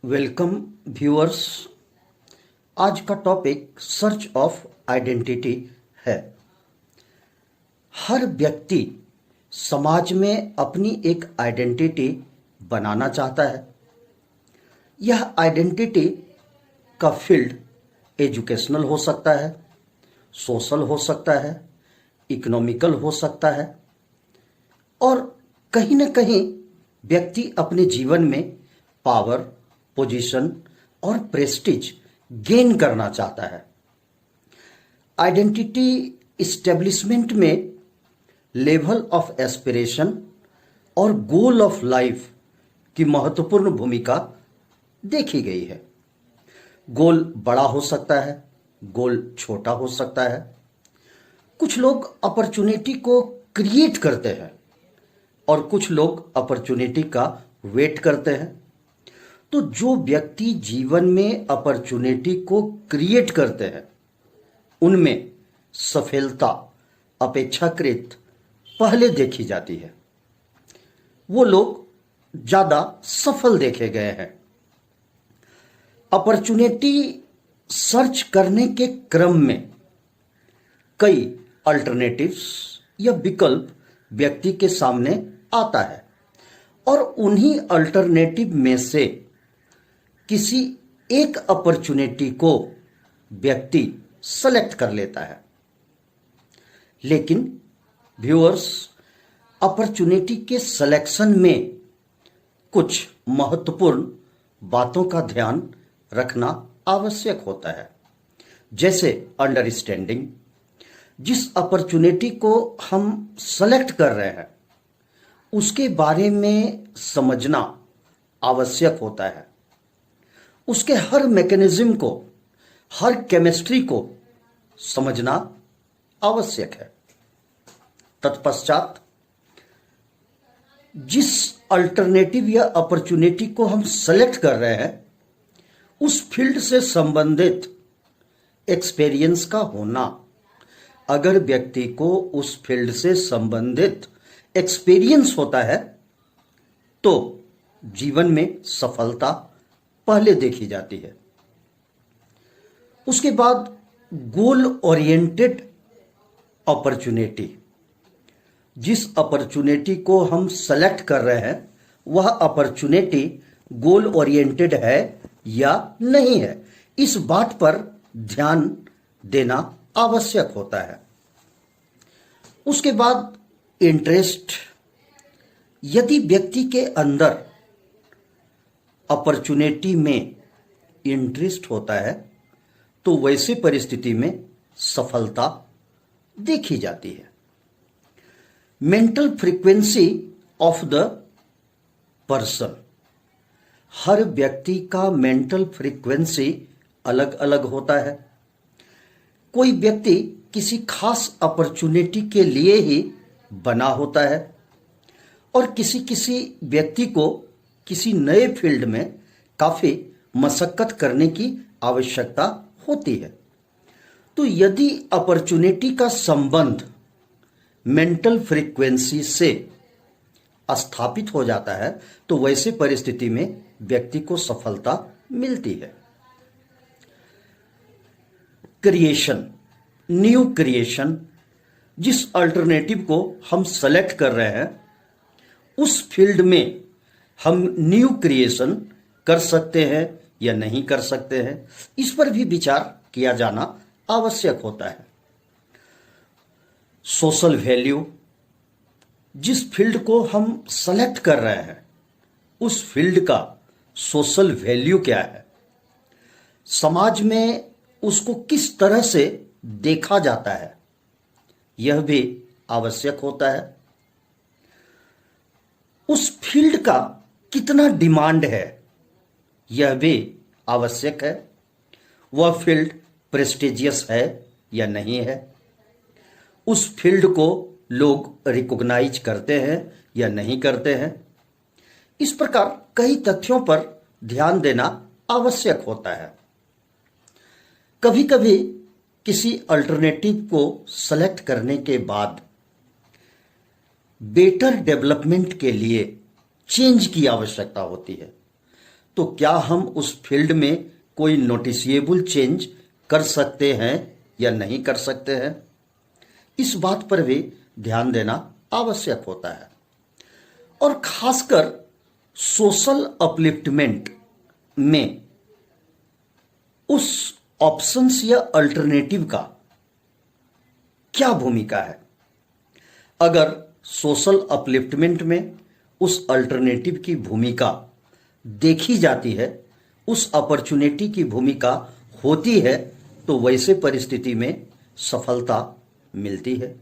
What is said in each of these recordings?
Welcome viewers. आज का topic search of identity है। हर व्यक्ति समाज में अपनी एक आइडेंटिटी बनाना चाहता है। यह आइडेंटिटी का फील्ड एजुकेशनल हो सकता है, सोशल हो सकता है, इकोनॉमिकल हो सकता है और कहीं न कहीं व्यक्ति अपने जीवन में पावर, पोजीशन और प्रेस्टीज गेन करना चाहता है। आइडेंटिटी इस्टेब्लिशमेंट में लेवल ऑफ एस्पिरेशन और गोल ऑफ लाइफ की महत्वपूर्ण भूमिका देखी गई है। गोल बड़ा हो सकता है, गोल छोटा हो सकता है। कुछ लोग अपॉर्चुनिटी को क्रिएट करते हैं और कुछ लोग अपॉर्चुनिटी का वेट करते हैं। तो जो व्यक्ति जीवन में अपॉर्चुनिटी को क्रिएट करते हैं उनमें सफलता अपेक्षाकृत पहले देखी जाती है। वो लोग ज्यादा सफल देखे गए हैं। अपॉर्चुनिटी सर्च करने के क्रम में कई अल्टरनेटिव्स या विकल्प व्यक्ति के सामने आता है और उन्हीं अल्टरनेटिव में से किसी एक अपॉर्चुनिटी को व्यक्ति सेलेक्ट कर लेता है। लेकिन व्यूअर्स, अपॉर्चुनिटी के सिलेक्शन में कुछ महत्वपूर्ण बातों का ध्यान रखना आवश्यक होता है। जैसे अंडरस्टैंडिंग, जिस अपॉर्चुनिटी को हम सेलेक्ट कर रहे हैं उसके बारे में समझना आवश्यक होता है। उसके हर मैकेनिज्म को, हर केमिस्ट्री को समझना आवश्यक है। तत्पश्चात जिस अल्टरनेटिव या अपॉर्चुनिटी को हम सेलेक्ट कर रहे हैं उस फील्ड से संबंधित एक्सपीरियंस का होना। अगर व्यक्ति को उस फील्ड से संबंधित एक्सपीरियंस होता है तो जीवन में सफलता पहले देखी जाती है। उसके बाद गोल ओरिएंटेड अपॉर्चुनिटी, जिस अपॉर्चुनिटी को हम सेलेक्ट कर रहे हैं वह अपॉर्चुनिटी गोल ओरिएंटेड है या नहीं है, इस बात पर ध्यान देना आवश्यक होता है। उसके बाद इंटरेस्ट, यदि व्यक्ति के अंदर अपॉर्चुनिटी में इंटरेस्ट होता है तो वैसी परिस्थिति में सफलता देखी जाती है। Mental frequency of the person, हर व्यक्ति का मेंटल फ्रीक्वेंसी अलग अलग होता है। कोई व्यक्ति किसी खास अपॉर्चुनिटी के लिए ही बना होता है और किसी किसी व्यक्ति को किसी नए फील्ड में काफी मशक्कत करने की आवश्यकता होती है। तो यदि अपॉर्चुनिटी का संबंध मेंटल फ्रीक्वेंसी से स्थापित हो जाता है तो वैसे परिस्थिति में व्यक्ति को सफलता मिलती है। क्रिएशन, न्यू क्रिएशन, जिस अल्टरनेटिव को हम सेलेक्ट कर रहे हैं उस फील्ड में हम न्यू क्रिएशन कर सकते हैं या नहीं कर सकते हैं, इस पर भी विचार किया जाना आवश्यक होता है। सोशल वैल्यू, जिस फील्ड को हम सेलेक्ट कर रहे हैं उस फील्ड का सोशल वैल्यू क्या है, समाज में उसको किस तरह से देखा जाता है, यह भी आवश्यक होता है। उस फील्ड का कितना डिमांड है, यह भी आवश्यक है। वह फील्ड प्रेस्टिजियस है या नहीं है, उस फील्ड को लोग रिकॉग्नाइज करते हैं या नहीं करते हैं। इस प्रकार कई तथ्यों पर ध्यान देना आवश्यक होता है। कभी कभी किसी अल्टरनेटिव को सेलेक्ट करने के बाद बेटर डेवलपमेंट के लिए चेंज की आवश्यकता होती है। तो क्या हम उस फील्ड में कोई नोटिसेबल चेंज कर सकते हैं या नहीं कर सकते हैं, इस बात पर भी ध्यान देना आवश्यक होता है। और खासकर सोशल अपलिफ्टमेंट में उस ऑप्शंस या अल्टरनेटिव का क्या भूमिका है। अगर सोशल अपलिफ्टमेंट में उस अल्टरनेटिव की भूमिका देखी जाती है, उस अपॉर्चुनिटी की भूमिका होती है, तो वैसे परिस्थिति में सफलता मिलती है।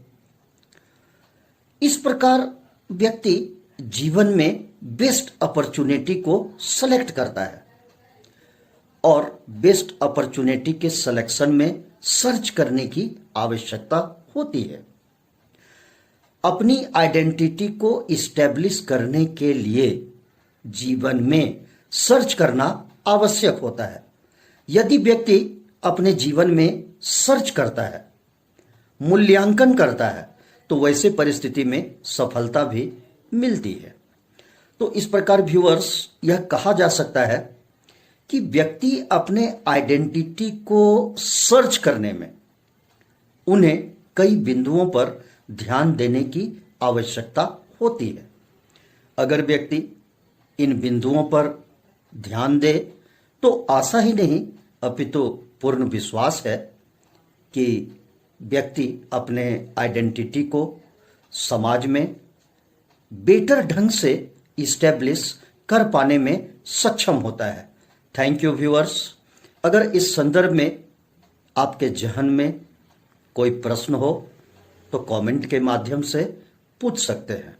इस प्रकार व्यक्ति जीवन में बेस्ट अपॉर्चुनिटी को सेलेक्ट करता है और बेस्ट अपॉर्चुनिटी के सिलेक्शन में सर्च करने की आवश्यकता होती है। अपनी आइडेंटिटी को इस्टेब्लिश करने के लिए जीवन में सर्च करना आवश्यक होता है। यदि व्यक्ति अपने जीवन में सर्च करता है, मूल्यांकन करता है, तो वैसे परिस्थिति में सफलता भी मिलती है। तो इस प्रकार व्यूअर्स, यह कहा जा सकता है कि व्यक्ति अपने आइडेंटिटी को सर्च करने में उन्हें कई बिंदुओं पर ध्यान देने की आवश्यकता होती है। अगर व्यक्ति इन बिंदुओं पर ध्यान दे तो आशा ही नहीं अपितु पूर्ण विश्वास है कि व्यक्ति अपने आइडेंटिटी को समाज में बेटर ढंग से इस्टेब्लिश कर पाने में सक्षम होता है। Thank you viewers. अगर इस संदर्भ में आपके जहन में कोई प्रश्न हो तो कमेंट के माध्यम से पूछ सकते हैं।